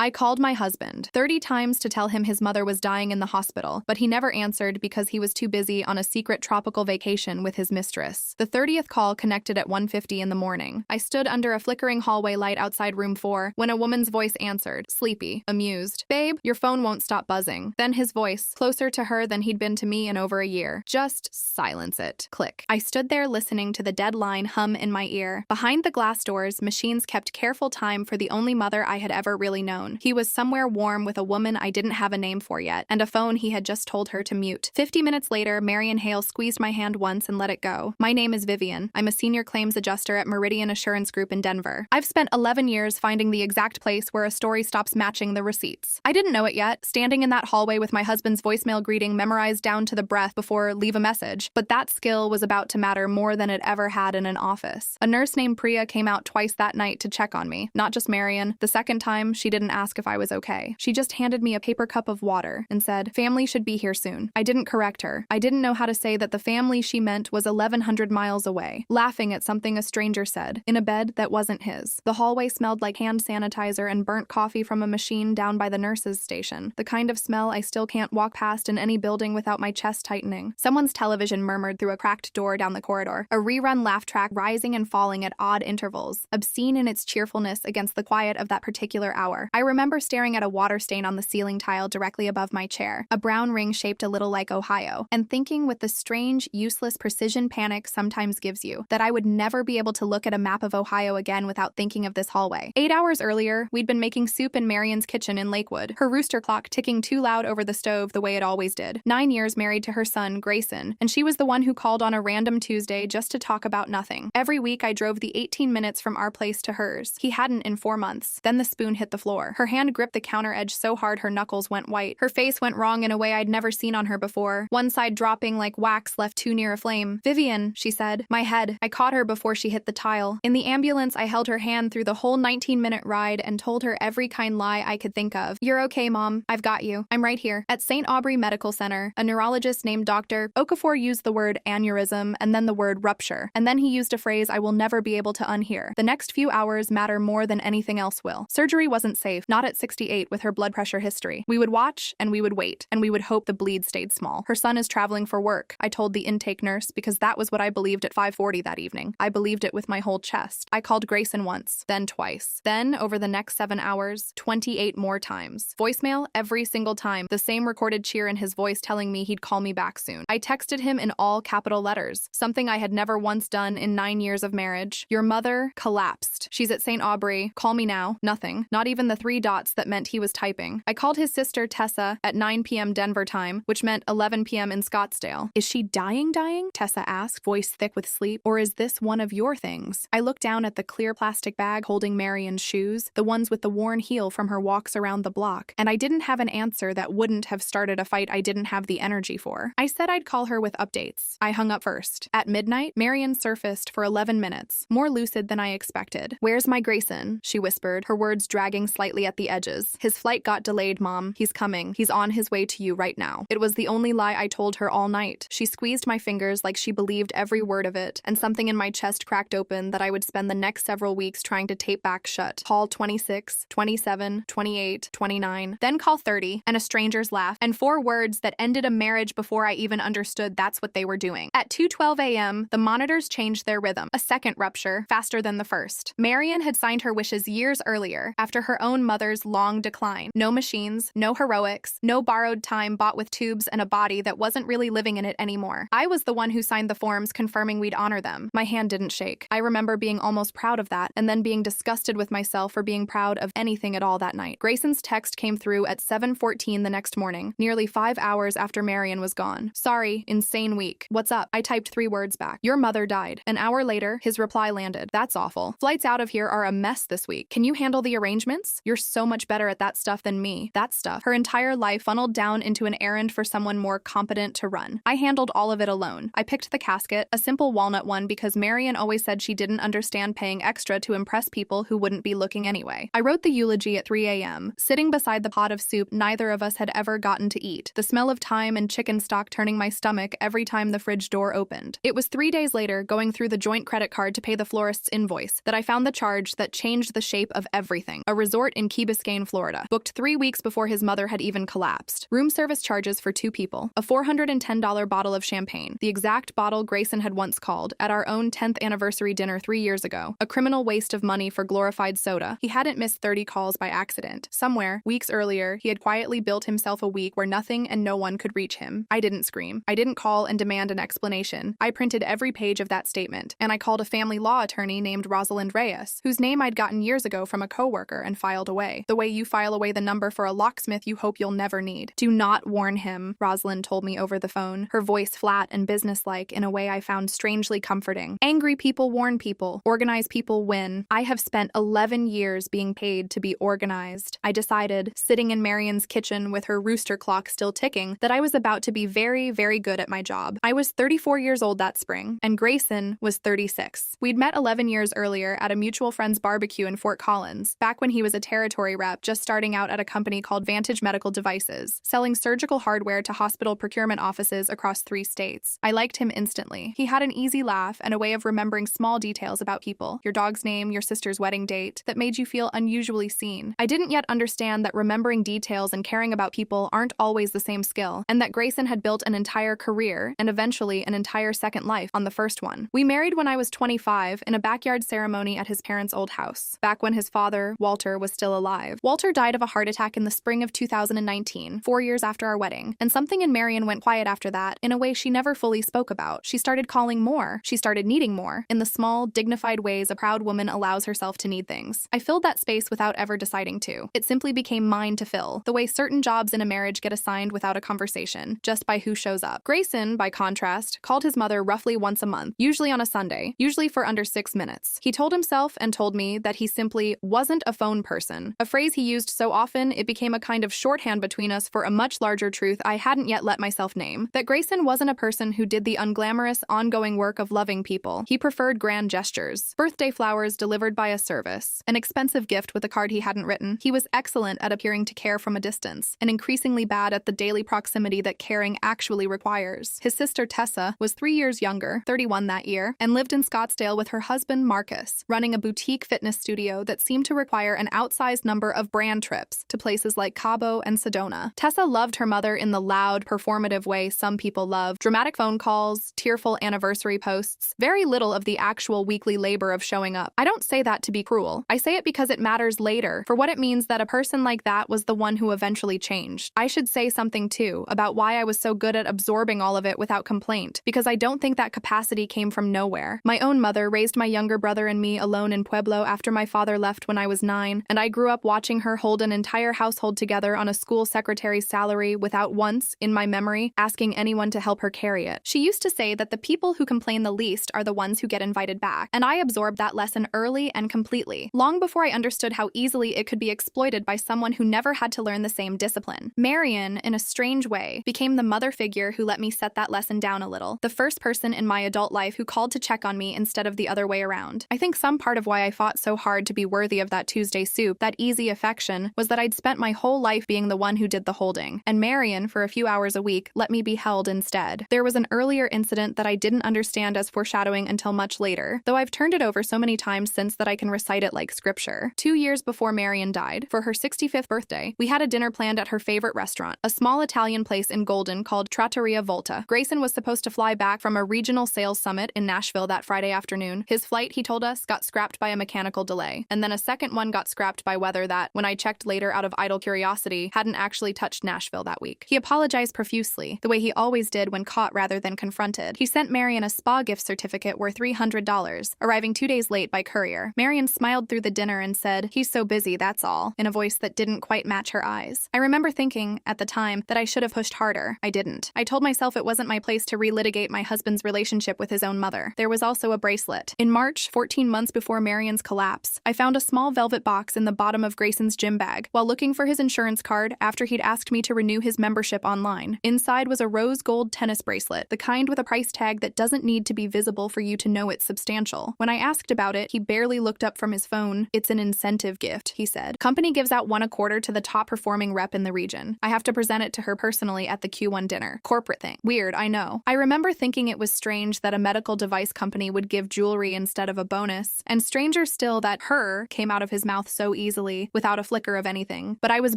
I called my husband 30 times to tell him his mother was dying in the hospital, but he never answered because he was too busy on a secret tropical vacation with his mistress. The 30th call connected at 1:50 in the morning. I stood under a flickering hallway light outside room 4 when a woman's voice answered, sleepy, amused. Babe, your phone won't stop buzzing. Then his voice, closer to her than he'd been to me in over a year. Just silence it. Click. I stood there listening to the dead line hum in my ear. Behind the glass doors, machines kept careful time for the only mother I had ever really known. He was somewhere warm with a woman I didn't have a name for yet, and a phone he had just told her to mute. 50 minutes later, Marion Hale squeezed my hand once and let it go. My name is Vivian. I'm a senior claims adjuster at Meridian Assurance Group in Denver. I've spent 11 years finding the exact place where a story stops matching the receipts. I didn't know it yet, standing in that hallway with my husband's voicemail greeting memorized down to the breath before leave a message, but that skill was about to matter more than it ever had in an office. A nurse named Priya came out twice that night to check on me, not just Marion. The second time, she didn't ask if I was okay. She just handed me a paper cup of water and said, "Family should be here soon." I didn't correct her. I didn't know how to say that the family she meant was 1,100 miles away, laughing at something a stranger said, in a bed that wasn't his. The hallway smelled like hand sanitizer and burnt coffee from a machine down by the nurse's station, the kind of smell I still can't walk past in any building without my chest tightening. Someone's television murmured through a cracked door down the corridor, a rerun laugh track rising and falling at odd intervals, obscene in its cheerfulness against the quiet of that particular hour. I remember staring at a water stain on the ceiling tile directly above my chair, a brown ring shaped a little like Ohio, and thinking with the strange, useless precision panic sometimes gives you, that I would never be able to look at a map of Ohio again without thinking of this hallway. 8 hours earlier, we'd been making soup in Marion's kitchen in Lakewood, her rooster clock ticking too loud over the stove the way it always did. 9 years married to her son, Grayson, and she was the one who called on a random Tuesday just to talk about nothing. Every week I drove the 18 minutes from our place to hers. He hadn't in 4 months. Then the spoon hit the floor. Her hand gripped the counter edge so hard her knuckles went white. Her face went wrong in a way I'd never seen on her before, one side dropping like wax left too near a flame. "Vivian," she said. My head. I caught her before she hit the tile. In the ambulance, I held her hand through the whole 19-minute ride and told her every kind lie I could think of. "You're okay, Mom. I've got you. I'm right here." At St. Aubrey Medical Center, a neurologist named Dr. Okafor used the word aneurysm and then the word rupture, and then he used a phrase I will never be able to unhear. The next few hours matter more than anything else will. Surgery wasn't safe, not at 68 with her blood pressure history. We would watch, and we would wait, and we would hope the bleed stayed small. "Her son is traveling for work," I told the intake nurse, because that was what I believed at 5:40 that evening. I believed it with my whole chest. I called Grayson once, then twice. Then, over the next 7 hours, 28 more times. Voicemail every single time, the same recorded cheer in his voice telling me he'd call me back soon. I texted him in all capital letters, something I had never once done in 9 years of marriage. "Your mother collapsed. She's at St. Aubrey. Call me now." Nothing. Not even the 3 dots that meant he was typing. I called his sister Tessa at 9 p.m. Denver time, which meant 11 p.m. in Scottsdale. "Is she dying? Tessa asked, voice thick with sleep. "Or is this one of your things?" I looked down at the clear plastic bag holding Marion's shoes, the ones with the worn heel from her walks around the block, and I didn't have an answer that wouldn't have started a fight I didn't have the energy for. I said I'd call her with updates. I hung up first. At midnight, Marion surfaced for 11 minutes, more lucid than I expected. "Where's my Grayson?" she whispered, her words dragging slightly at the edges. "His flight got delayed, Mom. He's coming. He's on his way to you right now." It was the only lie I told her all night. She squeezed my fingers like she believed every word of it, and something in my chest cracked open that I would spend the next several weeks trying to tape back shut. Call 26, 27, 28, 29, then call 30, and a stranger's laugh, and 4 words that ended a marriage before I even understood that's what they were doing. At 2:12 a.m., the monitors changed their rhythm. A second rupture, faster than the first. Marion had signed her wishes years earlier, after her own mother's long decline. No machines, no heroics, no borrowed time bought with tubes and a body that wasn't really living in it anymore. I was the one who signed the forms confirming we'd honor them. My hand didn't shake. I remember being almost proud of that, and then being disgusted with myself for being proud of anything at all that night. Grayson's text came through at 7:14 the next morning, nearly 5 hours after Marion was gone. "Sorry, insane week. What's up?" I typed 3 words back. "Your mother died." An hour later, his reply landed. "That's awful. Flights out of here are a mess this week. Can you handle the arrangements? You're so much better at that stuff than me." That stuff. Her entire life funneled down into an errand for someone more competent to run. I handled all of it alone. I picked the casket, a simple walnut one, because Marion always said she didn't understand paying extra to impress people who wouldn't be looking anyway. I wrote the eulogy at 3 a.m., sitting beside the pot of soup neither of us had ever gotten to eat, the smell of thyme and chicken stock turning my stomach every time the fridge door opened. It was 3 days later, going through the joint credit card to pay the florist's invoice, that I found the charge that changed the shape of everything. A resort in in Key Biscayne, Florida. Booked 3 weeks before his mother had even collapsed. Room service charges for 2 people. A $410 bottle of champagne, the exact bottle Grayson had once called, at our own 10th anniversary dinner 3 years ago. A criminal waste of money for glorified soda. He hadn't missed 30 calls by accident. Somewhere, weeks earlier, he had quietly built himself a week where nothing and no one could reach him. I didn't scream. I didn't call and demand an explanation. I printed every page of that statement, and I called a family law attorney named Rosalind Reyes, whose name I'd gotten years ago from a coworker, and filed away. The way you file away the number for a locksmith you hope you'll never need. Do not warn him, Rosalind told me over the phone, her voice flat and businesslike in a way I found strangely comforting. Angry people warn people. Organized people win. I have spent 11 years being paid to be organized. I decided, sitting in Marion's kitchen with her rooster clock still ticking, that I was about to be very, very good at my job. I was 34 years old that spring, and Grayson was 36. We'd met 11 years earlier at a mutual friend's barbecue in Fort Collins, back when he was a territory rep just starting out at a company called Vantage Medical Devices, selling surgical hardware to hospital procurement offices across 3 states. I liked him instantly. He had an easy laugh and a way of remembering small details about people, your dog's name, your sister's wedding date, that made you feel unusually seen. I didn't yet understand that remembering details and caring about people aren't always the same skill, and that Grayson had built an entire career, and eventually an entire second life, on the first one. We married when I was 25 in a backyard ceremony at his parents' old house, back when his father, Walter, was still alive. Walter died of a heart attack in the spring of 2019, 4 years after our wedding, and something in Marion went quiet after that, in a way she never fully spoke about. She started calling more. She started needing more, in the small, dignified ways a proud woman allows herself to need things. I filled that space without ever deciding to. It simply became mine to fill, the way certain jobs in a marriage get assigned without a conversation, just by who shows up. Grayson, by contrast, called his mother roughly once a month, usually on a Sunday, usually for under 6 minutes. He told himself and told me that he simply wasn't a phone person, a phrase he used so often it became a kind of shorthand between us for a much larger truth I hadn't yet let myself name, that Grayson wasn't a person who did the unglamorous, ongoing work of loving people. He preferred grand gestures, birthday flowers delivered by a service, an expensive gift with a card he hadn't written. He was excellent at appearing to care from a distance, and increasingly bad at the daily proximity that caring actually requires. His sister Tessa was 3 years younger, 31 that year, and lived in Scottsdale with her husband Marcus, running a boutique fitness studio that seemed to require an outsized number of brand trips to places like Cabo and Sedona. Tessa loved her mother in the loud, performative way some people love: dramatic phone calls, tearful anniversary posts, very little of the actual weekly labor of showing up. I don't say that to be cruel. I say it because it matters later, for what it means that a person like that was the one who eventually changed. I should say something too about why I was so good at absorbing all of it without complaint, because I don't think that capacity came from nowhere. My own mother raised my younger brother and me alone in Pueblo after my father left when I was 9, and I grew up watching her hold an entire household together on a school secretary's salary without once, in my memory, asking anyone to help her carry it. She used to say that the people who complain the least are the ones who get invited back, and I absorbed that lesson early and completely, long before I understood how easily it could be exploited by someone who never had to learn the same discipline. Marion, in a strange way, became the mother figure who let me set that lesson down a little, the first person in my adult life who called to check on me instead of the other way around. I think some part of why I fought so hard to be worthy of that Tuesday soup, that easy affection, was that I'd spent my whole life being the one who did the holding, and Marion, for a few hours a week, let me be held instead. There was an earlier incident that I didn't understand as foreshadowing until much later, though I've turned it over so many times since that I can recite it like scripture. 2 years before Marion died, for her 65th birthday, we had a dinner planned at her favorite restaurant, a small Italian place in Golden called Trattoria Volta. Grayson was supposed to fly back from a regional sales summit in Nashville that Friday afternoon. His flight, he told us, got scrapped by a mechanical delay, and then a second one got scrapped by weather that, when I checked later out of idle curiosity, hadn't actually touched Nashville that week. He apologized profusely, the way he always did when caught rather than confronted. He sent Marion a spa gift certificate worth $300, arriving 2 days late by courier. Marion smiled through the dinner and said, "He's so busy, that's all," in a voice that didn't quite match her eyes. I remember thinking, at the time, that I should have pushed harder. I didn't. I told myself it wasn't my place to relitigate my husband's relationship with his own mother. There was also a bracelet. In March, 14 months before Marion's collapse, I found a small velvet box in the bottom of Grayson's gym bag while looking for his insurance card after he'd asked me to renew his membership online. Inside was a rose gold tennis bracelet, the kind with a price tag that doesn't need to be visible for you to know it's substantial. When I asked about it, he barely looked up from his phone. "It's an incentive gift," he said. "Company gives out 1/4 to the top performing rep in the region. I have to present it to her personally at the Q1 dinner. Corporate thing. Weird, I know." I remember thinking it was strange that a medical device company would give jewelry instead of a bonus, and stranger still that "her" came out of his mouth so easily. easily, without a flicker of anything. But I was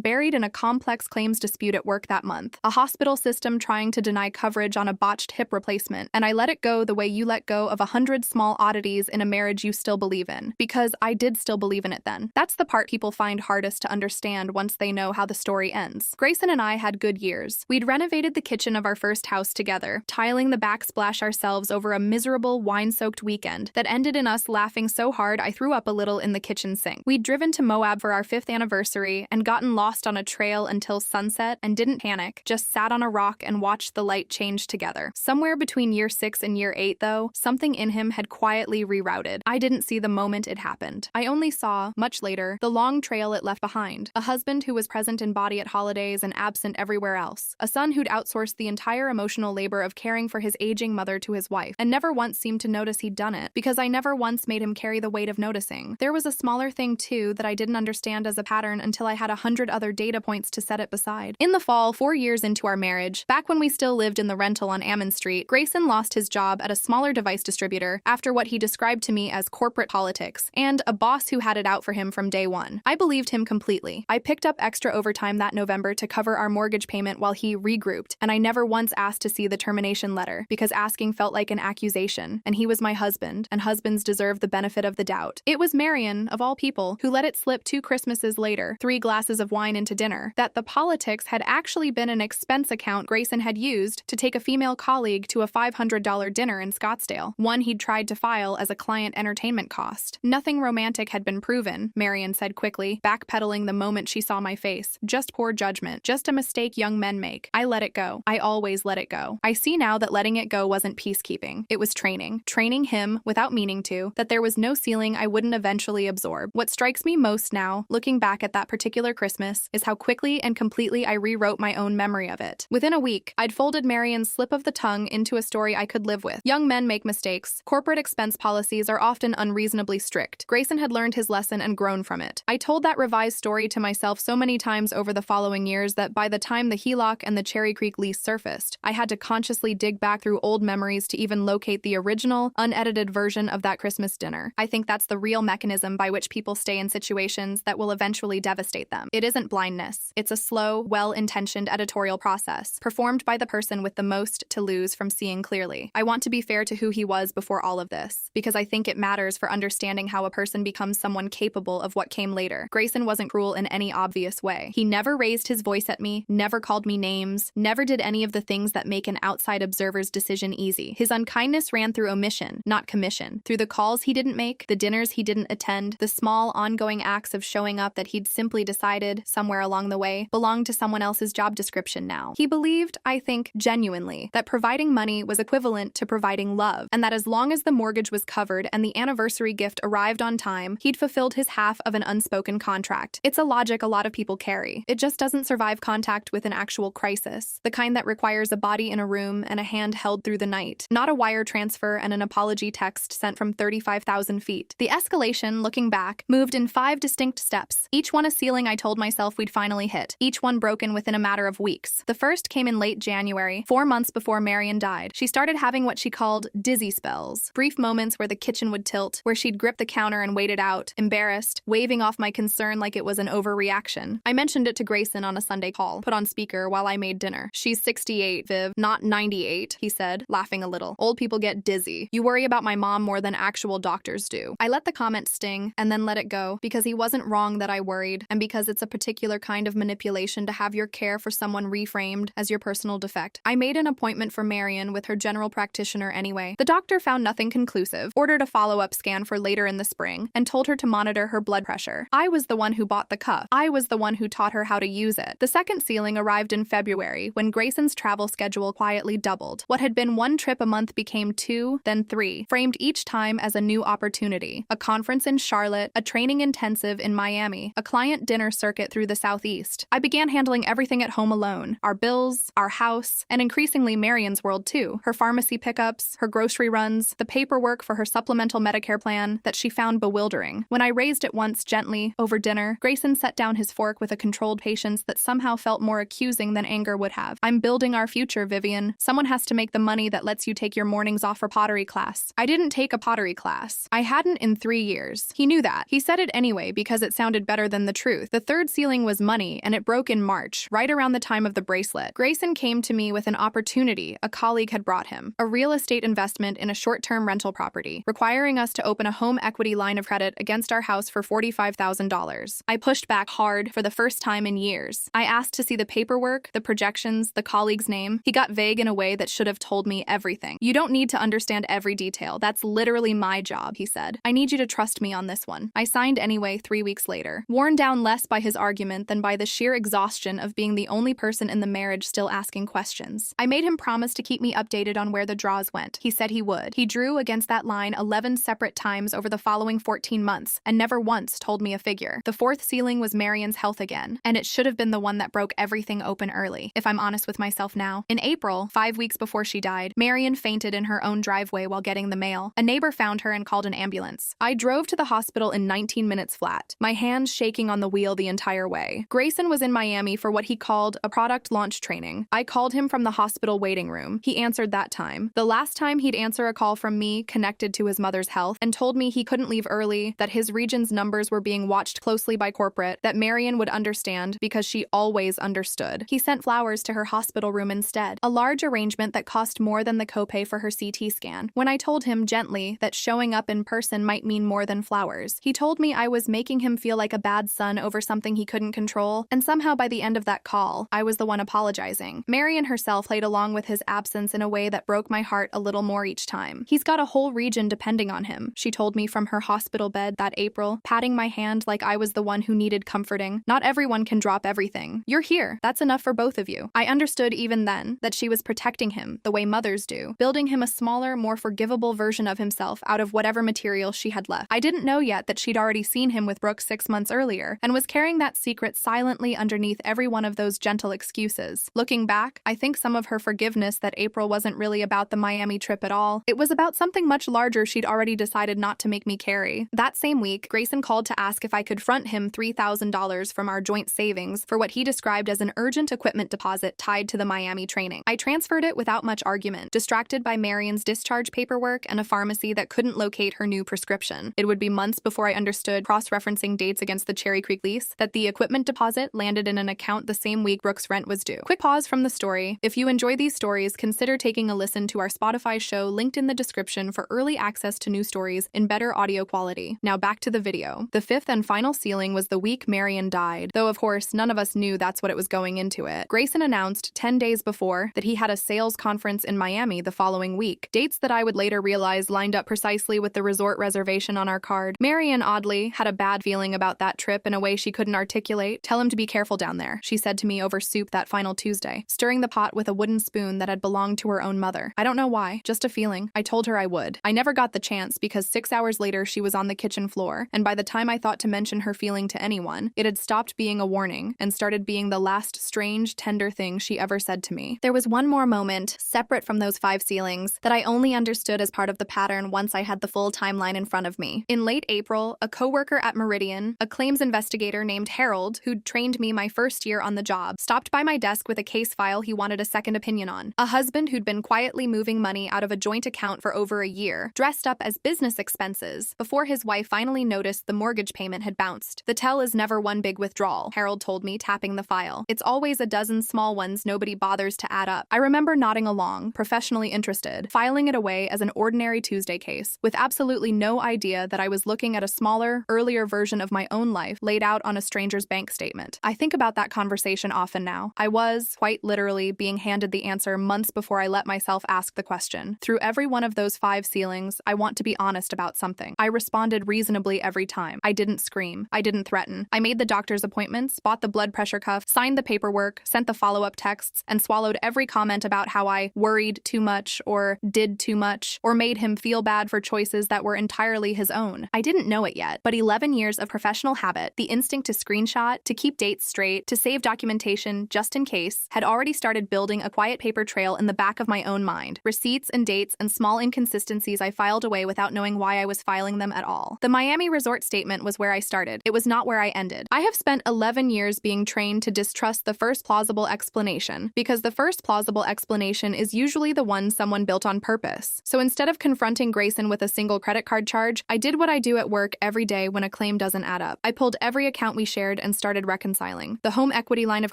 buried in a complex claims dispute at work that month, a hospital system trying to deny coverage on a botched hip replacement, and I let it go the way you let go of 100 small oddities in a marriage you still believe in, because I did still believe in it then. That's the part people find hardest to understand once they know how the story ends. Grayson and I had good years. We'd renovated the kitchen of our first house together, tiling the backsplash ourselves over a miserable, wine-soaked weekend that ended in us laughing so hard I threw up a little in the kitchen sink. We'd driven to Moab for our 5th anniversary and gotten lost on a trail until sunset and didn't panic, just sat on a rock and watched the light change together. Somewhere between year 6 and year 8, though, something in him had quietly rerouted. I didn't see the moment it happened. I only saw, much later, the long trail it left behind. A husband who was present in body at holidays and absent everywhere else. A son who'd outsourced the entire emotional labor of caring for his aging mother to his wife, and never once seemed to notice he'd done it, because I never once made him carry the weight of noticing. There was a smaller thing, too, that I didn't understand as a pattern until I had 100 other data points to set it beside. In the fall, 4 years into our marriage, back when we still lived in the rental on Ammon Street, Grayson lost his job at a smaller device distributor after what he described to me as corporate politics, and a boss who had it out for him from day one. I believed him completely. I picked up extra overtime that November to cover our mortgage payment while he regrouped, and I never once asked to see the termination letter, because asking felt like an accusation, and he was my husband, and husbands deserve the benefit of the doubt. It was Marion, of all people, who let it slip 2 Christmases later, 3 glasses of wine into dinner, that the politics had actually been an expense account Grayson had used to take a female colleague to a $500 dinner in Scottsdale, one he'd tried to file as a client entertainment cost. Nothing romantic had been proven, Marion said quickly, backpedaling the moment she saw my face. Just poor judgment. Just a mistake young men make. I let it go. I always let it go. I see now that letting it go wasn't peacekeeping. It was training. Training him, without meaning to, that there was no ceiling I wouldn't eventually absorb. What strikes me most now, looking back at that particular Christmas, is how quickly and completely I rewrote my own memory of it. Within a week, I'd folded Marion's slip of the tongue into a story I could live with. Young men make mistakes. Corporate expense policies are often unreasonably strict. Grayson had learned his lesson and grown from it. I told that revised story to myself so many times over the following years that by the time the HELOC and the Cherry Creek lease surfaced, I had to consciously dig back through old memories to even locate the original, unedited version of that Christmas dinner. I think that's the real mechanism by which people stay in situations that will eventually devastate them. It isn't blindness. It's a slow, well-intentioned editorial process, performed by the person with the most to lose from seeing clearly. I want to be fair to who he was before all of this, because I think it matters for understanding how a person becomes someone capable of what came later. Grayson wasn't cruel in any obvious way. He never raised his voice at me, never called me names, never did any of the things that make an outside observer's decision easy. His unkindness ran through omission, not commission, through the calls he didn't make, the dinners he didn't attend, the small, ongoing acts of showing up that he'd simply decided, somewhere along the way, belonged to someone else's job description now. He believed, I think, genuinely, that providing money was equivalent to providing love, and that as long as the mortgage was covered and the anniversary gift arrived on time, he'd fulfilled his half of an unspoken contract. It's a logic a lot of people carry. It just doesn't survive contact with an actual crisis, the kind that requires a body in a room and a hand held through the night, not a wire transfer and an apology text sent from 35,000 feet. The escalation, looking back, moved in 5 distinct steps, each one a ceiling I told myself we'd finally hit, each one broken within a matter of weeks. The first came in late January, 4 months before Marion died. She started having what she called dizzy spells, brief moments where the kitchen would tilt, where she'd grip the counter and wait it out, embarrassed, waving off my concern like it was an overreaction. I mentioned it to Grayson on a Sunday call, put on speaker while I made dinner. "She's 68, Viv, not 98, he said, laughing a little. "Old people get dizzy. You worry about my mom more than actual doctors do." I let the comment sting and then let it go, because he wasn't wrong that I worried, and because it's a particular kind of manipulation to have your care for someone reframed as your personal defect. I made an appointment for Marion with her general practitioner anyway. The doctor found nothing conclusive, ordered a follow-up scan for later in the spring, and told her to monitor her blood pressure. I was the one who bought the cuff. I was the one who taught her how to use it. The second ceiling arrived in February, when Grayson's travel schedule quietly doubled. What had been 1 trip a month became 2, then 3, framed each time as a new opportunity. A conference in Charlotte, a training intensive in Miami, a client dinner circuit through the Southeast. I began handling everything at home alone. Our bills, our house, and increasingly Marion's world too. Her pharmacy pickups, her grocery runs, the paperwork for her supplemental Medicare plan that she found bewildering. When I raised it once gently, over dinner, Grayson set down his fork with a controlled patience that somehow felt more accusing than anger would have. "I'm building our future, Vivian. Someone has to make the money that lets you take your mornings off for pottery class." I didn't take a pottery class. I hadn't in 3 years. He knew that. He said it anyway because because it sounded better than the truth. The third ceiling was money, and it broke in March, right around the time of the bracelet. Grayson came to me with an opportunity a colleague had brought him, a real estate investment in a short-term rental property, requiring us to open a home equity line of credit against our house for $45,000. I pushed back hard for the first time in years. I asked to see the paperwork, the projections, the colleague's name. He got vague in a way that should have told me everything. "You don't need to understand every detail. That's literally my job," he said. "I need you to trust me on this one." I signed anyway 3 weeks later, worn down less by his argument than by the sheer exhaustion of being the only person in the marriage still asking questions. I made him promise to keep me updated on where the draws went. He said he would. He drew against that line 11 separate times over the following 14 months, and never once told me a figure. The fourth ceiling was Marion's health again, and it should have been the one that broke everything open early, if I'm honest with myself now. In April, 5 weeks before she died, Marion fainted in her own driveway while getting the mail. A neighbor found her and called an ambulance. I drove to the hospital in 19 minutes flat, my hands shaking on the wheel the entire way. Grayson was in Miami for what he called a product launch training. I called him from the hospital waiting room. He answered that time. The last time he'd answer a call from me connected to his mother's health, and told me he couldn't leave early, that his region's numbers were being watched closely by corporate, that Marion would understand because she always understood. He sent flowers to her hospital room instead, a large arrangement that cost more than the copay for her CT scan. When I told him gently that showing up in person might mean more than flowers, he told me I was making him feel like a bad son over something he couldn't control, and somehow by the end of that call, I was the one apologizing. Marion herself played along with his absence in a way that broke my heart a little more each time. "He's got a whole region depending on him," she told me from her hospital bed that April, patting my hand like I was the one who needed comforting. "Not everyone can drop everything. You're here. That's enough for both of you." I understood even then that she was protecting him the way mothers do, building him a smaller, more forgivable version of himself out of whatever material she had left. I didn't know yet that she'd already seen him with Brooke 6 months earlier, and was carrying that secret silently underneath every one of those gentle excuses. Looking back, I think some of her forgiveness that April wasn't really about the Miami trip at all. It was about something much larger she'd already decided not to make me carry. That same week, Grayson called to ask if I could front him $3,000 from our joint savings for what he described as an urgent equipment deposit tied to the Miami training. I transferred it without much argument, distracted by Marion's discharge paperwork and a pharmacy that couldn't locate her new prescription. It would be months before I understood, cross-referencing dates against the Cherry Creek lease, that the equipment deposit landed in an account the same week Brooke's rent was due. Quick pause from the story. If you enjoy these stories, consider taking a listen to our Spotify show linked in the description for early access to new stories in better audio quality. Now back to the video. The fifth and final ceiling was the week Marion died, though of course none of us knew that's what it was going into it. Grayson announced 10 days before that he had a sales conference in Miami the following week, dates that I would later realize lined up precisely with the resort reservation on our card. Marion, oddly, had a bad feeling about that trip in a way she couldn't articulate. "Tell him to be careful down there," she said to me over soup that final Tuesday, stirring the pot with a wooden spoon that had belonged to her own mother. I don't know why, just a feeling. I told her I would. I never got the chance because 6 hours later she was on the kitchen floor, and by the time I thought to mention her feeling to anyone, it had stopped being a warning and started being the last strange, tender thing she ever said to me. There was one more moment, separate from those 5 ceilings, that I only understood as part of the pattern once I had the full timeline in front of me. In late April, a coworker at Meridian, a claims investigator named Harold, who'd trained me my first year on the job, stopped by my desk with a case file he wanted a second opinion on. A husband who'd been quietly moving money out of a joint account for over a year, dressed up as business expenses, before his wife finally noticed the mortgage payment had bounced. "The tell is never one big withdrawal," Harold told me, tapping the file. "It's always a dozen small ones nobody bothers to add up." I remember nodding along, professionally interested, filing it away as an ordinary Tuesday case, with absolutely no idea that I was looking at a smaller, earlier version of my own life laid out on a stranger's bank statement. I think about that conversation often now. I was, quite literally, being handed the answer months before I let myself ask the question. Through every one of those 5 ceilings, I want to be honest about something. I responded reasonably every time. I didn't scream. I didn't threaten. I made the doctor's appointments, bought the blood pressure cuff, signed the paperwork, sent the follow-up texts, and swallowed every comment about how I worried too much or did too much or made him feel bad for choices that were entirely his own. I didn't know it yet, but 11 years of professional habit, the instinct to screenshot, to keep dates straight, to save documentation just in case, had already started building a quiet paper trail in the back of my own mind. Receipts and dates and small inconsistencies I filed away without knowing why I was filing them at all. The Miami resort statement was where I started. It was not where I ended. I have spent 11 years being trained to distrust the first plausible explanation, because the first plausible explanation is usually the one someone built on purpose. So instead of confronting Grayson with a single credit card charge, I did what I do at work every day when a claim doesn't add up. I pulled every account we shared and started reconciling. The home equity line of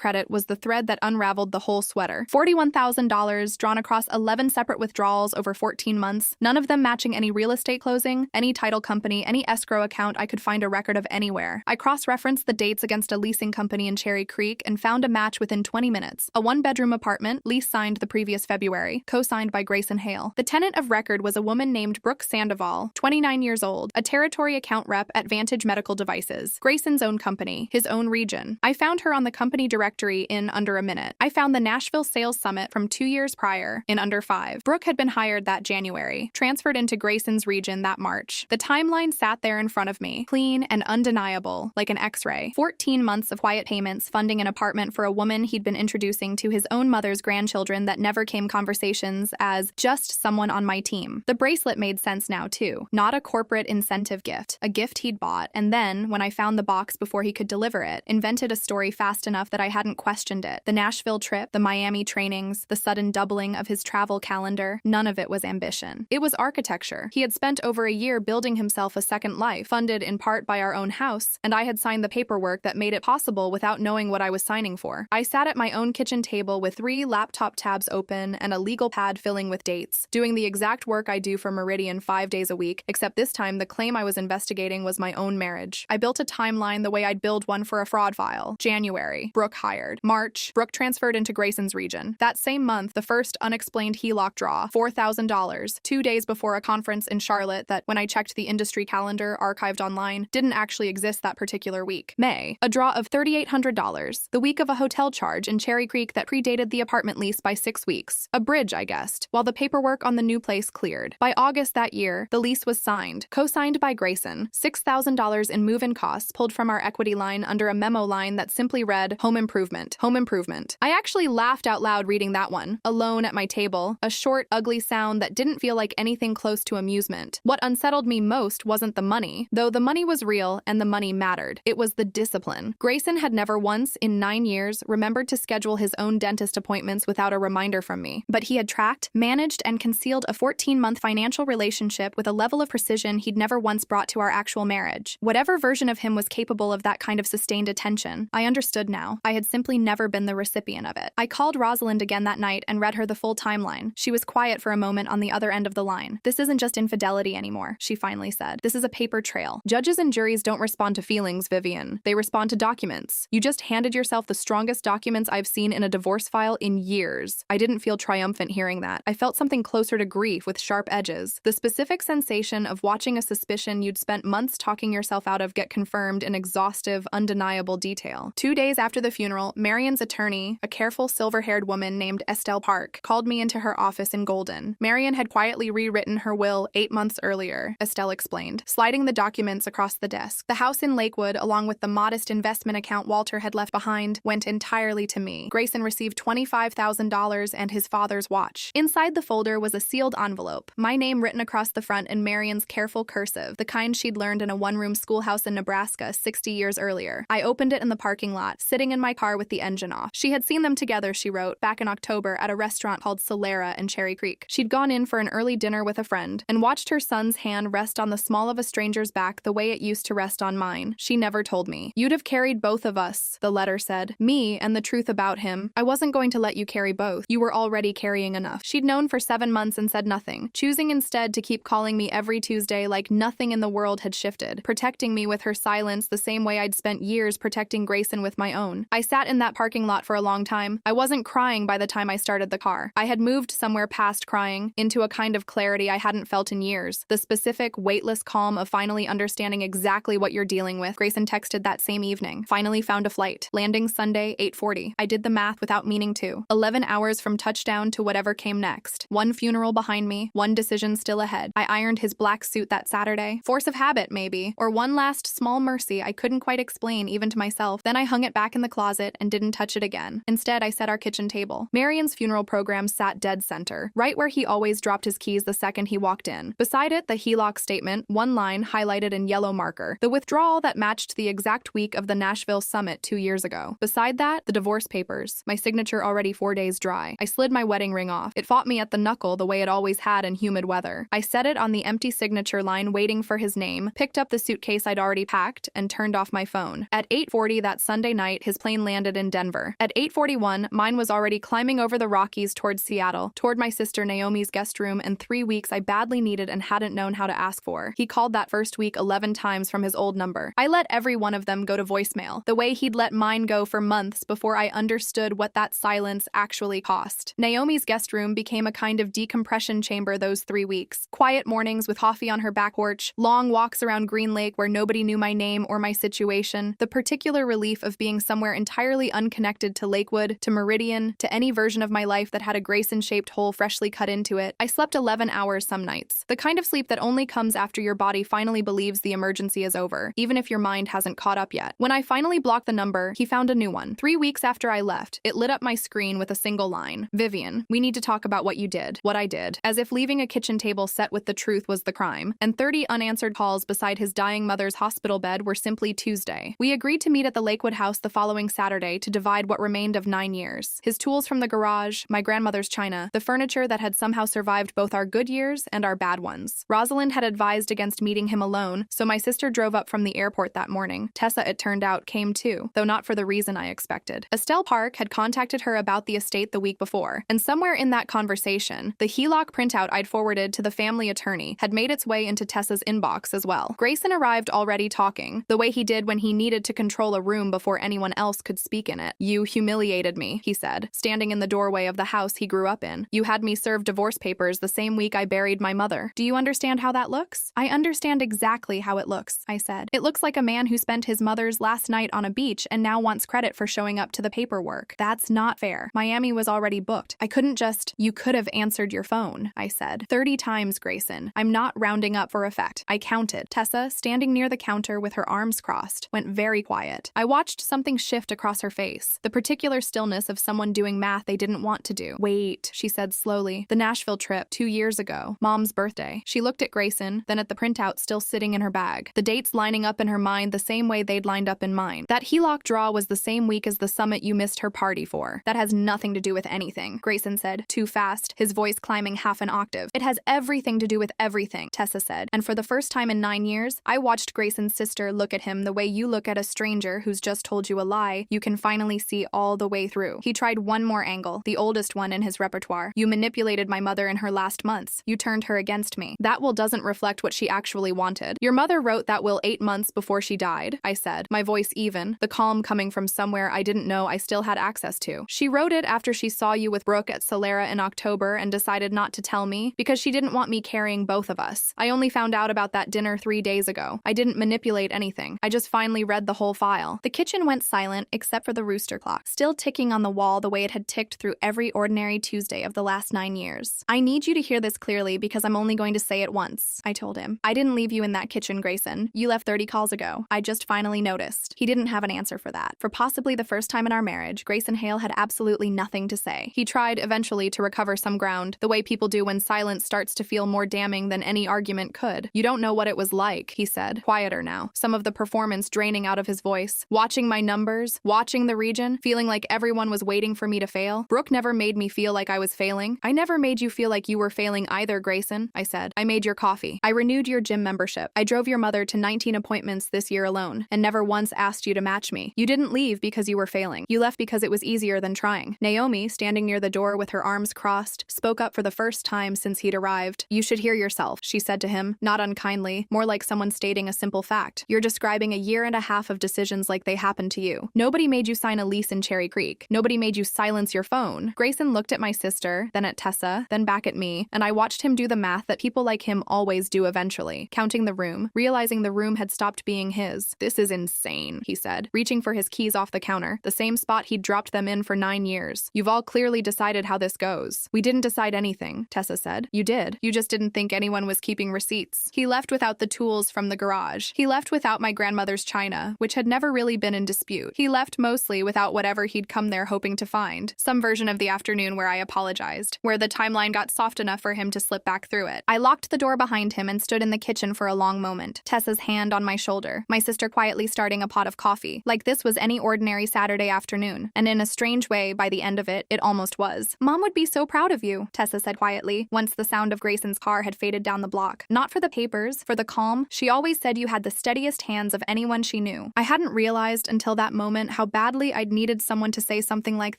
credit was the thread that unraveled the whole sweater. $41,000 drawn across 11 separate withdrawals over 14 months, none of them matching any real estate closing, any title company, any escrow account I could find a record of anywhere. I cross-referenced the dates against a leasing company in Cherry Creek and found a match within 20 minutes. A one-bedroom apartment, lease signed the previous February, co-signed by Grayson Hale. The tenant of record was a woman named Brooke Sandoval, 29 years old, a territory account rep at Vantage Medical Devices, Grayson's own company, his own region. I found her on the company directory in under a minute. I found the Nashville Sales Summit from 2 years prior in under 5. Brooke had been hired that January, transferred into Grayson's region that March. The timeline sat there in front of me, clean and undeniable, like an X-ray. 14 months of quiet payments funding an apartment for a woman he'd been introducing to his own mother's grandchildren that never came conversations as just someone on my team. The bracelet made sense now too. Not a corporate incentive gift, a gift he'd bought, and then, when I found the box before he could deliver it, invented a story fast enough that I hadn't questioned it. The Nashville trip, the Miami trainings, the sudden doubling of his travel calendar, none of it was ambition. It was architecture. He had spent over a year building himself a second life, funded in part by our own house, and I had signed the paperwork that made it possible without knowing what I was signing for. I sat at my own kitchen table with 3 laptop tabs open and a legal pad filling with dates, doing the exact work I do for Meridian 5 days a week, except this time the claim I was investigating was my own marriage. I built a timeline the way I'd build one for a fraud file. January, Brooke hired. March, Brooke transferred into Grayson's region. That same month, the first unexplained HELOC draw, $4,000, 2 days before a conference in Charlotte that, when I checked the industry calendar archived online, didn't actually exist that particular week. May, a draw of $3,800, the week of a hotel charge in Cherry Creek that predated the apartment lease by 6 weeks. A bridge, I guessed, while the paperwork on the new place cleared. By August that year, the lease was signed, co-signed by Grayson. $6,000 in move-in costs pulled from our equity line under a memo line that simply read, home improvement, home improvement. I actually laughed out loud reading that one, alone at my table, a short, ugly sound that didn't feel like anything close to amusement. What unsettled me most wasn't the money, though the money was real and the money mattered. It was the discipline. Grayson had never once, in 9 years, remembered to schedule his own dentist appointments without a reminder from me. But he had tracked, managed, and concealed a 14-month financial relationship with a level of precision he'd never once brought to our actual marriage. Whatever version of him was capable of that kind of sustained attention, I understood now. I had simply never been the recipient of it. I called Rosalind again that night and read her the full timeline. She was quiet for a moment on the other end of the line. "This isn't just infidelity anymore," she finally said. "This is a paper trail. Judges and juries don't respond to feelings, Vivian. They respond to documents. You just handed yourself the strongest documents I've seen in a divorce file in years." I didn't feel triumphant hearing that. I felt something closer to grief with sharp edges. The specific sensation of watching a suspicion you'd spent months talking yourself out of get confirmed in exhaustive, undeniable detail. 2 days after the funeral, Marion's attorney, a careful silver-haired woman named Estelle Park, called me into her office in Golden. Marion had quietly rewritten her will 8 months earlier, Estelle explained, sliding the documents across the desk. The house in Lakewood, along with the modest investment account Walter had left behind, went entirely to me. Grayson received $25,000 and his father's watch. Inside the folder was a sealed envelope, my name written across the front in Marion's careful cursive, the kind she'd learned in a one-room schoolhouse in Nebraska 60 years earlier. I opened it in the parking lot, sitting in my car with the engine off. She had seen them together, she wrote, back in October at a restaurant called Solera in Cherry Creek. She'd gone in for an early dinner with a friend and watched her son's hand rest on the small of a stranger's back the way it used to rest on mine. She never told me. "You'd have carried both of us," the letter said. "Me and the truth about him. I wasn't going to let you carry both. You were already carrying enough." She'd known for 7 months and said nothing, choosing instead to keep calling me every Tuesday like nothing in the world had shifted, protecting me with her silence the same way I'd spent years protecting Grayson with my own. I sat in that parking lot for a long time. I wasn't crying by the time I started the car. I had moved somewhere past crying, into a kind of clarity I hadn't felt in years. The specific, weightless calm of finally understanding exactly what you're dealing with. Grayson texted that same evening. "Finally found a flight. Landing Sunday, 8:40. I did the math without meaning to. 11 hours from touchdown to whatever came next. One funeral behind me, one decision still ahead. I ironed his black suit that Saturday. Force of habit, maybe. Or one last small mercy I couldn't quite explain even to myself. Then I hung it back in the closet and didn't touch it again. Instead, I set our kitchen table. Marion's funeral program sat dead center, right where he always dropped his keys the second he walked in. Beside it, the HELOC statement, one line highlighted in yellow marker. The withdrawal that matched the exact week of the Nashville Summit 2 years ago. Beside that, the divorce papers. My signature already 4 days dry. I slid my wedding ring off. It fought me at the knuckle the way it always had in humid weather. I set it on the empty signature line waiting for his name, picked up the suitcase case I'd already packed, and turned off my phone. At 8:40 that Sunday night, his plane landed in Denver. At 8:41, mine was already climbing over the Rockies towards Seattle, toward my sister Naomi's guest room and 3 weeks I badly needed and hadn't known how to ask for. He called that first week 11 times from his old number. I let every one of them go to voicemail, the way he'd let mine go for months before I understood what that silence actually cost. Naomi's guest room became a kind of decompression chamber those 3 weeks. Quiet mornings with coffee on her back porch, long walks around Green Lake where nobody knew my name or my situation, the particular relief of being somewhere entirely unconnected to Lakewood, to Meridian, to any version of my life that had a Grayson-shaped hole freshly cut into it. I slept 11 hours some nights. The kind of sleep that only comes after your body finally believes the emergency is over, even if your mind hasn't caught up yet. When I finally blocked the number, he found a new one. 3 weeks after I left, it lit up my screen with a single line. Vivian, we need to talk about what you did. What I did. As if leaving a kitchen table set with the truth was the crime. And 30 unanswered calls beside his dying mother's hospital bed were simply Tuesday. We agreed to meet at the Lakewood house the following Saturday to divide what remained of 9 years. His tools from the garage, my grandmother's china, the furniture that had somehow survived both our good years and our bad ones. Rosalind had advised against meeting him alone, so my sister drove up from the airport that morning. Tessa, it turned out, came too, though not for the reason I expected. Estelle Park had contacted her about the estate the week before, and somewhere in that conversation, the HELOC printout I'd forwarded to the family attorney had made its way into Tessa's inbox as well. Grayson arrived already talking, the way he did when he needed to control a room before anyone else could speak in it. You humiliated me, he said, standing in the doorway of the house he grew up in. You had me serve divorce papers the same week I buried my mother. Do you understand how that looks? I understand exactly how it looks, I said. It looks like a man who spent his mother's last night on a beach and now wants credit for showing up to the paperwork. That's not fair. Miami was already booked. I couldn't just— You could have answered your phone, I said. 30 times, Grayson. I'm not rounding up for effect. I counted. Tessa, standing near the counter with her arms crossed, went very quiet. I watched something shift across her face, the particular stillness of someone doing math they didn't want to do. Wait, she said slowly. The Nashville trip, 2 years ago. Mom's birthday. She looked at Grayson, then at the printout still sitting in her bag. The dates lining up in her mind the same way they'd lined up in mine. That HELOC draw was the same week as the summit you missed her party for. That has nothing to do with anything, Grayson said, too fast, his voice climbing half an octave. It has everything to do with everything, Tessa said. And for the first time in 9 years, I watched Grayson's sister look at him the way you look at a stranger who's just told you a lie you can finally see all the way through. He tried one more angle, the oldest one in his repertoire. You manipulated my mother in her last months. You turned her against me. That will doesn't reflect what she actually wanted. Your mother wrote that will 8 months before she died, I said, my voice even, the calm coming from somewhere I didn't know I still had access to. She wrote it after she saw you with Brooke at Solera in October and decided not to tell me because she didn't want me carrying both of us. I only found out about that dinner 3 days ago. I didn't manipulate anything. I just finally read the whole file. The kitchen went silent except for the rooster clock, still ticking on the wall the way it had ticked through every ordinary Tuesday of the last 9 years. I need you to hear this clearly because I'm only going to say it once, I told him. I didn't leave you in that kitchen, Grayson. You left 30 calls ago. I just finally noticed. He didn't have an answer for that. For possibly the first time in our marriage, Grayson Hale had absolutely nothing to say. He tried eventually to recover some ground, the way people do when silence starts to feel more damning than any argument could. You don't know what it was like, he said, quieter now, some of the performance draining out of his voice. Watching my numbers, watching the region, feeling like everyone was waiting for me to fail. Brooke never made me feel like I was failing. I never made you feel like you were failing either, Grayson, I said. I made your coffee. I renewed your gym membership. I drove your mother to 19 appointments this year alone, and never once asked you to match me. You didn't leave because you were failing. You left because it was easier than trying. Naomi, standing near the door with her arms crossed, spoke up for the first time since he'd arrived. You should hear yourself, she said to him, not unkindly, more like someone stating a simple fact. You're describing a year and a half of decisions like they happened to you. Nobody made you sign a lease in Cherry Creek. Nobody made you silence your phone. Grayson looked at my sister, then at Tessa, then back at me, and I watched him do the math that people like him always do eventually, counting the room, realizing the room had stopped being his. This is insane, he said, reaching for his keys off the counter, the same spot he'd dropped them in for 9 years. You've all clearly decided how this goes. We didn't decide anything, Tessa said. You did. You just didn't think anyone was keeping receipts. He left without the tools from the garage. He left without my grandmother's china, which had never really been in dispute. He left mostly without whatever he'd come there hoping to find. Some version of the afternoon where I apologized, where the timeline got soft enough for him to slip back through it. I locked the door behind him and stood in the kitchen for a long moment, Tessa's hand on my shoulder, my sister quietly starting a pot of coffee, like this was any ordinary Saturday afternoon. And in a strange way, by the end of it, it almost was. Mom would be so proud of you, Tessa said quietly, once the sound of Grayson's car had faded down the block. Not for the papers, for the calm. She always said you had the steadiest hands of anyone she knew. I hadn't realized until that moment how badly I'd needed someone to say something like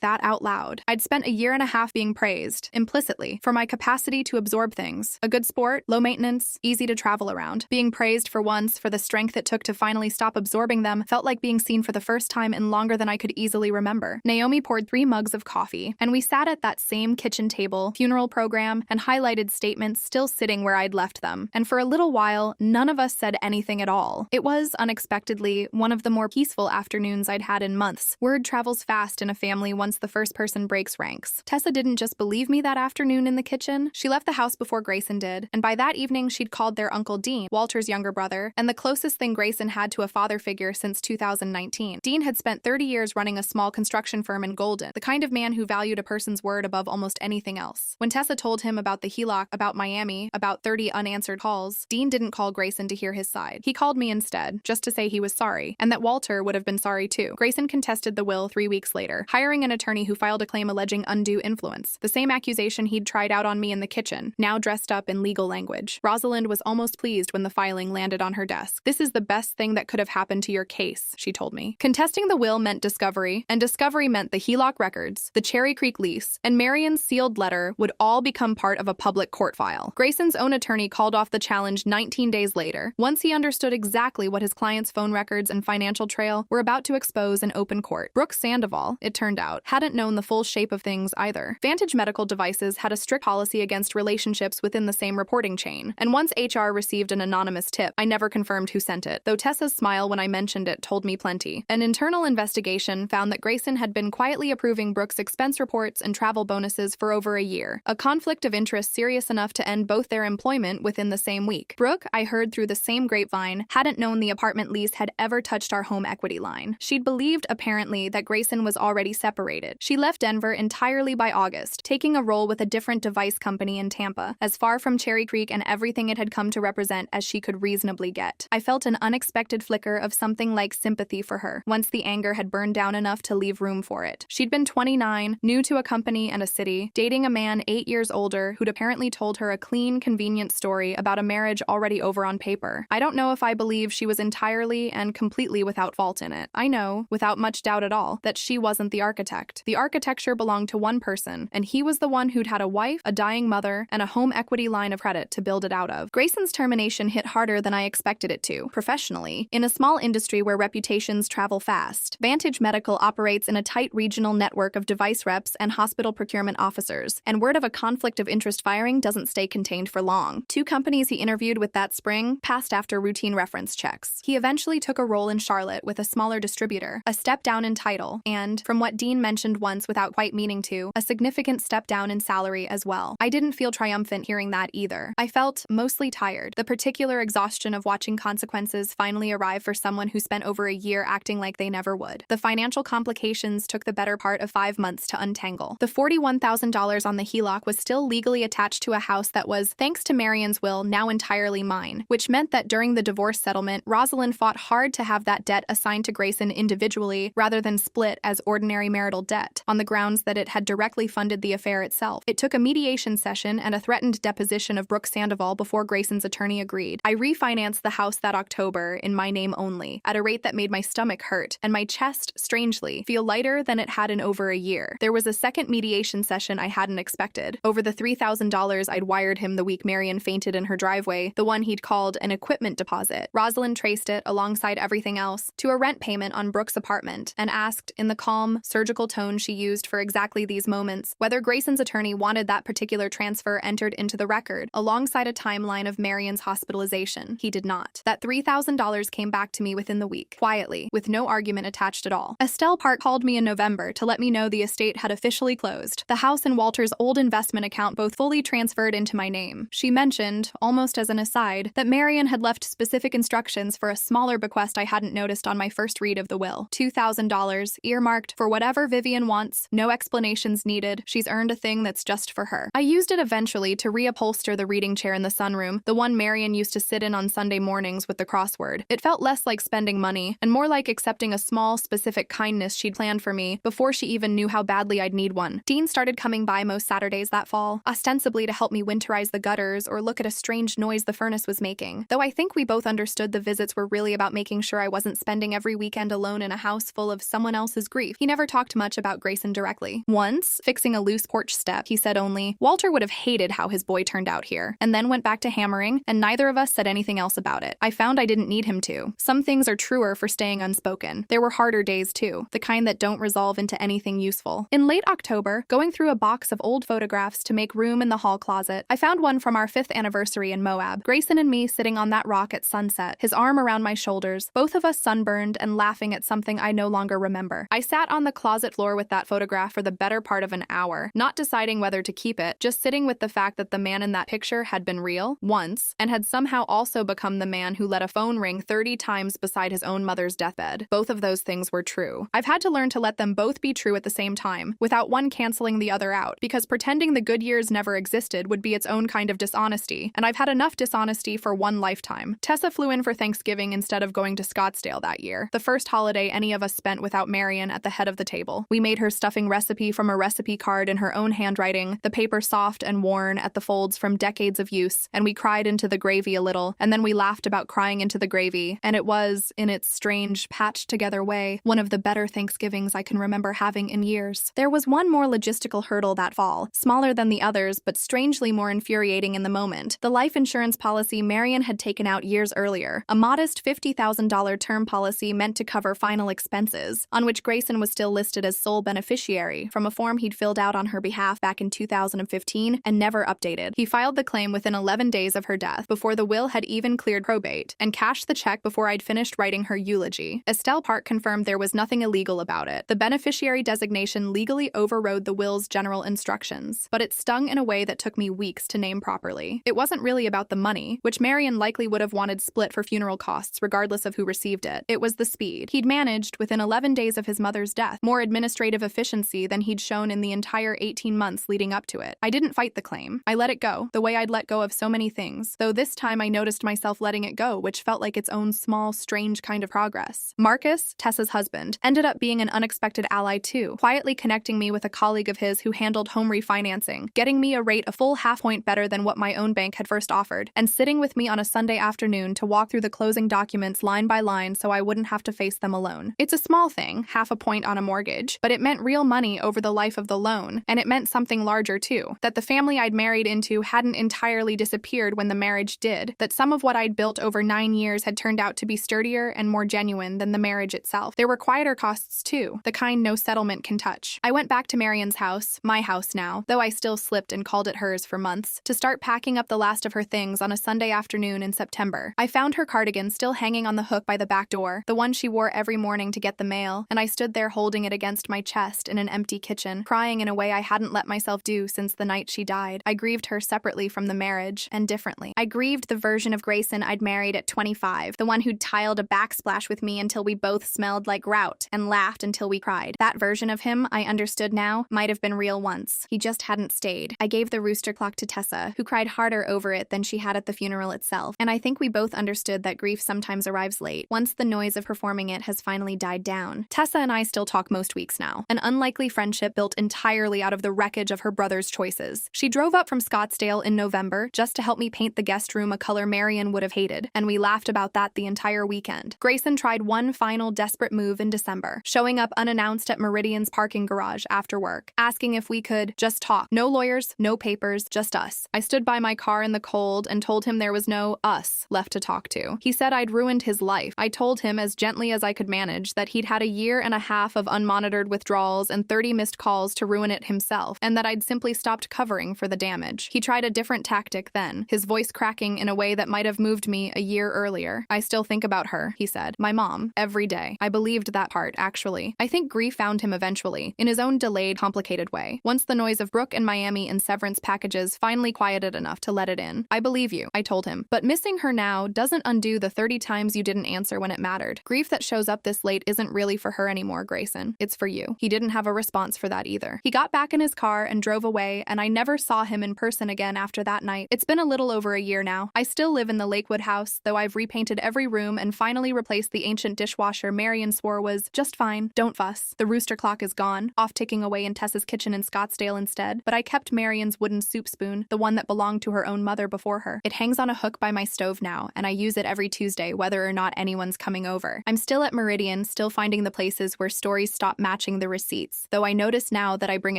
that out loud. I'd spent a year and a half being praised, implicitly, for my capacity to absorb things. A good sport, low maintenance, easy to travel around. Being praised for once for the strength it took to finally stop absorbing them felt like being seen for the first time in longer than I could easily remember. Naomi poured 3 mugs of coffee, and we sat at that same kitchen table, funeral program, and highlighted statements still sitting where I'd left them. And for a little while, none of us said anything at all. It was, unexpectedly, one of the more peaceful afternoons I'd had in months. Word travels fast in a family once the first person breaks ranks. Tessa didn't just believe me that afternoon in the kitchen. She left the house before Grayson did, and by that evening she'd called their Uncle Dean, Walter's younger brother, and the closest thing Grayson had to a father figure since 2019. Dean had spent 30 years running a small construction firm in Golden, the kind of man who valued a person's word above almost anything else. When Tessa told him about the HELOC, about Miami, about 30 unanswered calls, Dean didn't call Grayson to hear his side. He called me instead, just to say he was sorry, and that Walter would have been sorry too. Grayson contested the will 3 weeks later, hiring an attorney who filed a claim alleging undue influence, the same accusation he'd tried out on me in the kitchen, now dressed up in legal language. Rosalind was almost pleased when the filing landed on her desk. "This is the best thing that could have happened to your case," she told me. Contesting the will meant discovery, and discovery meant the HELOC records, the Cherry Creek lease, and Marion's sealed letter would all become part of a public court file. Grayson's own attorney called off the challenge 19 days later, once he understood exactly what his client's phone records and financial trail were about to expose in open court. Brooke Sandoval, it turned out, hadn't known the full shape of things either. Vantage Medical Devices had a strict policy against relationships within the same reporting chain, and once HR received an anonymous tip, I never confirmed who sent it, though Tessa's smile when I mentioned it told me plenty. An internal investigation found that Grayson had been quietly approving Brooke's expense reports and travel bonuses for over a year, a conflict of interest serious enough to end both their employment within the same week. Brooke, I heard through the same grapevine, hadn't known the apartment lease had ever touched our home equity line. She'd believed, apparently, that Grayson was already separated. She left Denver entirely by August, taking a role with a different device company in Tampa, as far from Cherry Creek and everything it had come to represent as she could reasonably get. I felt an unexpected flicker of something like sympathy for her, once the anger had burned down enough to leave room for it. She'd been 29, new to a company and a city, dating a man 8 years older who'd apparently told her a clean, convenient story about a marriage already over on paper. I don't know if I believe she was entirely and completely without fault in it. I know, without much doubt at all, that she wasn't the architect. The architecture belonged to one person, and he was the one who'd had a wife, a dying mother, and a home equity line of credit to build it out of. Grayson's termination hit harder than I expected it to. Professionally, in a small industry where reputations travel fast, Vantage Medical operates in a tight regional network of device reps and hospital procurement officers, and word of a conflict of interest firing doesn't stay contained for long. 2 companies he interviewed with that spring passed after routine reference checks. He eventually took a role in Charlotte with a smaller distributor, a step down in title, and, from what Dean mentioned once without quite meaning to, a significant step down in salary as well. I didn't feel triumphant hearing that either. I felt mostly tired, the particular exhaustion of watching consequences finally arrive for someone who spent over a year acting like they never would. The financial complications took the better part of 5 months to untangle. The $41,000 on the HELOC was still legally attached to a house that was, thanks to Marion's will, now entirely mine, which meant that during the divorce settlement, Rosalind fought hard to have that debt assigned to Grayson individually rather than split as ordinary marital debt, on the grounds that it had directly funded the affair itself. It took a mediation session and a threatened deposition of Brooke Sandoval before Grayson's attorney agreed. I refinanced the house that October in my name only, at a rate that made my stomach hurt, and my chest, strangely, feel lighter than it had in over a year. There was a second mediation session I hadn't expected. Over the $3,000 I'd wired him the week Marion fainted in her driveway, the one he'd called an equipment deposit, Rosalind traced it, alongside everything else, to a rent payment on Brooke's apartment, and asked, in the calm, surgical tone she used for exactly these moments, whether Grayson's attorney wanted that particular transfer entered into the record, alongside a timeline of Marion's hospitalization. He did not. That $3,000 came back to me within the week, quietly, with no argument attached at all. Estelle Park called me in November to let me know the estate had officially closed. The house and Walter's old investment account both fully transferred into my name. She mentioned, almost as an aside, that Marion had left specific instructions for a smaller bequest I hadn't noticed on my first read of the will. $2,000, earmarked for whatever Vivian wants, no explanations needed. She's earned a thing that's just for her. I used it eventually to reupholster the reading chair in the sunroom, the one Marion used to sit in on Sunday mornings with the crossword. It felt less like spending money, and more like accepting a small, specific kindness she'd planned for me before she even knew how badly I'd need one. Dean started coming by most Saturdays that fall, ostensibly to help me winterize the gutters or look at a strange noise the furnace was making, though I think think we both understood the visits were really about making sure I wasn't spending every weekend alone in a house full of someone else's grief. He never talked much about Grayson directly. Once, fixing a loose porch step, he said only, "Walter would have hated how his boy turned out here," and then went back to hammering, and neither of us said anything else about it. I found I didn't need him to. Some things are truer for staying unspoken. There were harder days too, the kind that don't resolve into anything useful. In late October, going through a box of old photographs to make room in the hall closet, I found one from our 5th anniversary in Moab. Grayson and me sitting on that rock at sunset, his arm around my shoulders, both of us sunburned and laughing at something I no longer remember. I sat on the closet floor with that photograph for the better part of an hour, not deciding whether to keep it, just sitting with the fact that the man in that picture had been real, once, and had somehow also become the man who let a phone ring 30 times beside his own mother's deathbed. Both of those things were true. I've had to learn to let them both be true at the same time, without one canceling the other out, because pretending the good years never existed would be its own kind of dishonesty, and I've had enough dishonesty for one lifetime. Tessa flew in for Thanksgiving instead of going to Scottsdale that year, the first holiday any of us spent without Marion at the head of the table. We made her stuffing recipe from a recipe card in her own handwriting, the paper soft and worn at the folds from decades of use, and we cried into the gravy a little, and then we laughed about crying into the gravy, and it was, in its strange, patched-together way, one of the better Thanksgivings I can remember having in years. There was one more logistical hurdle that fall, smaller than the others, but strangely more infuriating in the moment. The life insurance policy Marion had taken out years earlier, a modest $50,000 term policy meant to cover final expenses, on which Grayson was still listed as sole beneficiary from a form he'd filled out on her behalf back in 2015 and never updated. He filed the claim within 11 days of her death, before the will had even cleared probate, and cashed the check before I'd finished writing her eulogy. Estelle Park confirmed there was nothing illegal about it. The beneficiary designation legally overrode the will's general instructions, but it stung in a way that took me weeks to name properly. It wasn't really about the money, which Marion likely would have wanted split for funeral costs regardless of who received it. It was the speed. He'd managed, within 11 days of his mother's death, more administrative efficiency than he'd shown in the entire 18 months leading up to it. I didn't fight the claim. I let it go, the way I'd let go of so many things, though this time I noticed myself letting it go, which felt like its own small, strange kind of progress. Marcus, Tessa's husband, ended up being an unexpected ally too, quietly connecting me with a colleague of his who handled home refinancing, getting me a rate a full half-point better than what my own bank had first offered, and sitting with me on a Sunday afternoon to walk through the closing documents line by line so I wouldn't have to face them alone. It's a small thing, half a point on a mortgage, but it meant real money over the life of the loan, and it meant something larger too, that the family I'd married into hadn't entirely disappeared when the marriage did, that some of what I'd built over 9 years had turned out to be sturdier and more genuine than the marriage itself. There were quieter costs too, the kind no settlement can touch. I went back to Marion's house, my house now, though I still slipped and called it hers for months, to start packing up the last of her things on a Sunday afternoon in September. I found her cardigan still hanging on the hook by the back door, the one she wore every morning to get the mail, and I stood there holding it against my chest in an empty kitchen, crying in a way I hadn't let myself do since the night she died. I grieved her separately from the marriage, and differently. I grieved the version of Grayson I'd married at 25, the one who'd tiled a backsplash with me until we both smelled like grout and laughed until we cried. That version of him, I understood now, might have been real once. He just hadn't stayed. I gave the rooster clock to Tessa, who cried harder over it than she had at the funeral itself, and I think we both understood that grief sometimes arrives late, once the noise of performing it has finally died down. Tessa and I still talk most weeks now, an unlikely friendship built entirely out of the wreckage of her brother's choices. She drove up from Scottsdale in November just to help me paint the guest room a color Marion would have hated, and we laughed about that the entire weekend. Grayson tried one final desperate move in December, showing up unannounced at Meridian's parking garage after work, asking if we could just talk. No lawyers, no papers, just us. I stood by my car in the cold and told him there was no us left to talk to. He said I'd ruined his life. I told him as gently as I could manage that he'd had a year and a half of unmonitored withdrawals and 30 missed calls to ruin it himself, and that I'd simply stopped covering for the damage. He tried a different tactic then, his voice cracking in a way that might have moved me a year earlier. I still think about her, he said, my mom, every day. I believed that part, actually. I think grief found him eventually, in his own delayed, complicated way, once the noise of Brooke and Miami and severance packages finally quieted enough to let it in. I believe you, I told him, but missing her now doesn't undo the 30 times you didn't answer when it mattered. Grief that shows up this late isn't really for her anymore, Grayson. It's for you. He didn't have a response for that either. He got back in his car and drove away, and I never saw him in person again after that night. It's been a little over a year now. I still live in the Lakewood house, though I've repainted every room and finally replaced the ancient dishwasher Marion swore was just fine. Don't fuss. The rooster clock is gone, off ticking away in Tessa's kitchen in Scottsdale instead, but I kept Marion's wooden soup spoon, the one that belonged to her own mother before her. It hangs on a hook by my stove now, and I use it every Tuesday, whether or not anyone's coming over. I'm still at Meridian, still finding the places where stories stop matching the receipts, though I notice now that I bring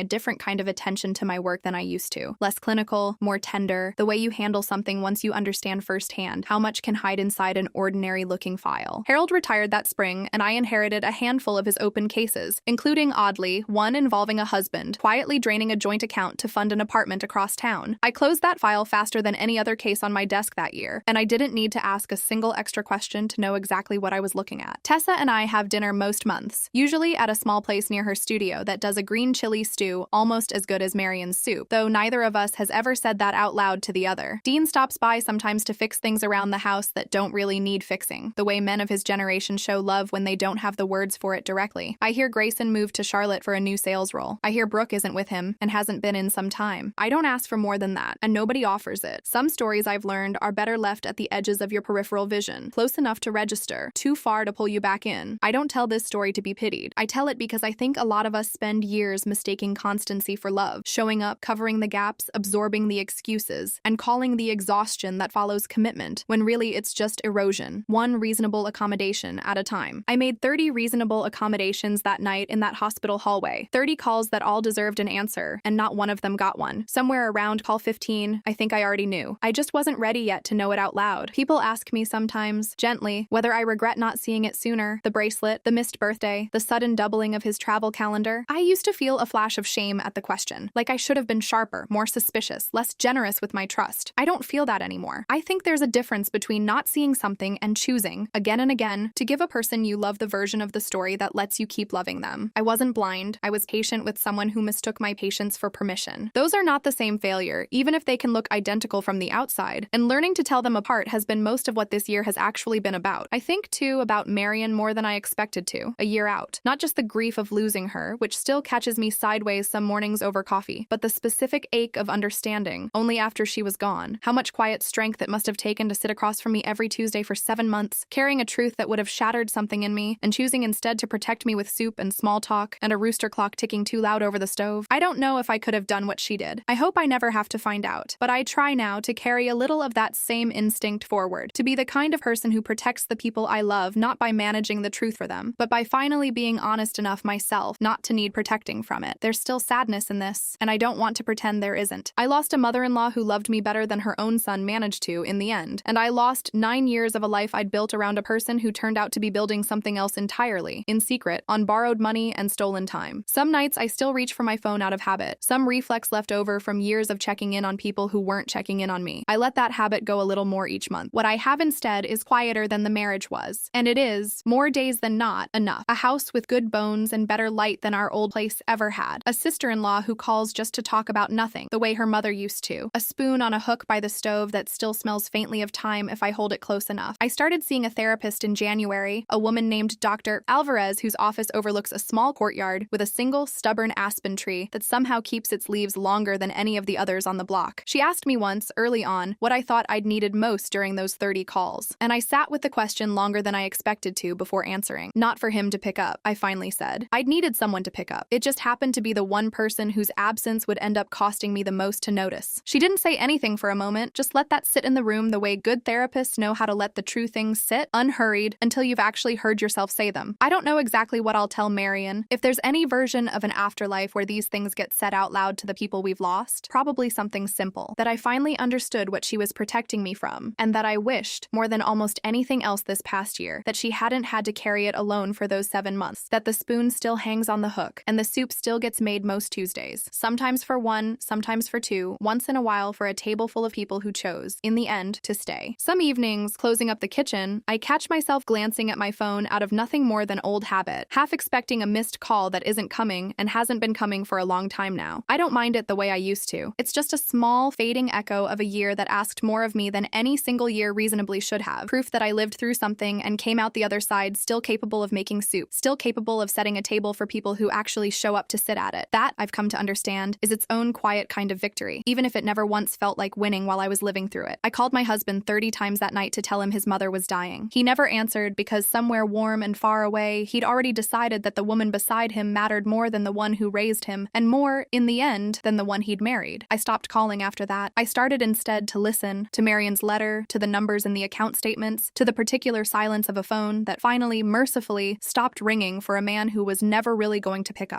a different kind of attention to my work than I used to. Less clinical, more tender, the way you handle something once you understand firsthand how much can hide inside an ordinary-looking file. Harold retired that spring, and I inherited a handful of his open cases, including, oddly, one involving a husband quietly draining a joint account to fund an apartment across town. I closed that file faster than any other case on my desk that year, and I didn't need to ask a single extra question to know exactly what I was looking at. Tessa and I have dinner most months, usually at a small place near her studio that does a green chili stew almost as good as Marion's soup, though neither of us has ever said that out loud to the other. Dean stops by sometimes to fix things around the house that don't really need fixing, the way men of his generation show love when they don't have the words for it directly. I hear Grayson moved to Charlotte for a new sales role. I hear Brooke isn't with him and hasn't been in some time. I don't ask for more than that, and nobody offers it. Some stories I've learned are better left at the edges of your peripheral vision, close enough to register, too far to pull you back in. I don't tell this story to be pitied. I tell it because I think a lot of us spend years mistaking constancy for love, showing up, covering the gaps, absorbing the excuses, and calling the exhaustion that follows commitment, when really it's just erosion, one reasonable accommodation at a time. I made 30 reasonable accommodations that night in that hospital hallway, 30 calls that all deserved an answer, and not one of them got one. Somewhere around call 15, I think I already knew. I just wasn't ready yet to know it out loud. People ask me sometimes, gently, whether I regret not seeing it sooner, the bracelet, the missed birthday, the sudden doubling of his travel calendar. I used to feel a flash of shame at the question, like I should have been sharper, more suspicious, less generous with my trust. I don't feel that anymore. I think there's a difference between not seeing something and choosing, again and again, to give a person you love the version of the story that lets you keep loving them. I wasn't blind. I was patient with someone who mistook my patience for permission. Those are not the same failure, even if they can look identical from the outside, and learning to tell them apart has been most of what this year has actually been about. I think, too, about Marion more than I expected to, a year out. Not just the grief of losing her, which still catches me sideways some mornings over coffee, but the specific ache of understanding, only after she was gone. How much quiet strength it must have taken to sit across from me every Tuesday for 7 months, carrying a truth that would have shattered something in me, and choosing instead to protect me with soup and small talk, and a rooster clock ticking too loud over the stove. I don't know if I could have done what she did. I hope I never have to find out, but I try now to carry a little of that same instinct forward, to be the kind of person who protects the people I love not by managing the truth for them, but by finally being honest enough myself not to need protecting from it. There's still sadness in this, and I don't want to pretend there isn't. I lost a mother-in-law who loved me better than her own son managed to in the end, and I lost 9 years of a life I'd built around a person who turned out to be building something else entirely, in secret, on borrowed money and stolen time. Some nights I still reach for my phone out of habit, some reflex left over from years of checking in on people who weren't checking in on me. I let that habit go a little more each month. What I have instead is quieter than the marriage was, and it is, more days than not, enough. A house with good bones and better light than our old place ever had. A sister-in-law who calls just to talk about nothing, the way her mother used to. A spoon on a hook by the stove that still smells faintly of time if I hold it close enough. I started seeing a therapist in January, a woman named Dr. Alvarez, whose office overlooks a small courtyard with a single stubborn aspen tree that somehow keeps its leaves longer than any of the others on the block. She asked me once, early on, what I thought I'd needed most during those 30 calls, and I sat with the question longer than I expected to before answering. Not for him to pick up, I finally said. I'd needed someone to pick up. It just happened to be the one person whose absence would end up costing me the most to notice. She didn't say anything for a moment, just let that sit in the room the way good therapists know how to let the true things sit, unhurried, until you've actually heard yourself say them. I don't know exactly what I'll tell Marion. If there's any version of an afterlife where these things get said out loud to the people we've lost, probably something simple. That I finally understood what she was protecting me from, and that I wished, more than almost anything else this past year, that she hadn't had to carry it alone for those 7 months. That the spoon still hangs on the hook, and the soup still gets made most Tuesdays. Sometimes for one, sometimes for two, once in a while for a table full of people who chose, in the end, to stay. Some evenings, closing up the kitchen, I catch myself glancing at my phone out of nothing more than old habit, half expecting a missed call that isn't coming and hasn't been coming for a long time now. I don't mind it the way I used to. It's just a small, fading echo of a year that asked more of me than any single year reasonably should have. Proof that I lived through something and came out the other side still capable of making soup, still capable of setting a table for people who actually show up to sit at it. That, I've come to understand, is its own quiet kind of victory, even if it never once felt like winning while I was living through it. I called my husband 30 times that night to tell him his mother was dying. He never answered because somewhere warm and far away, he'd already decided that the woman beside him mattered more than the one who raised him, and more, in the end, than the one he'd married. I stopped calling after that. I started instead to listen to Marion's letter, weather, to the numbers in the account statements, to the particular silence of a phone that finally, mercifully, stopped ringing for a man who was never really going to pick up.